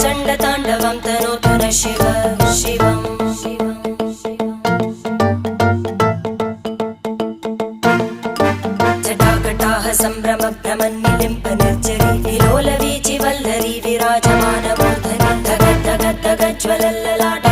चण्डताण्डवं तनोतु न शिव शिवम् जटाकटाः सम्भ्रमभ्रमन्निलिम्प निर्जरी विलोलवीचि वल्लरी विराजमानमूर्धनि धगद्धगद्धगज्ज्वलल्ललाट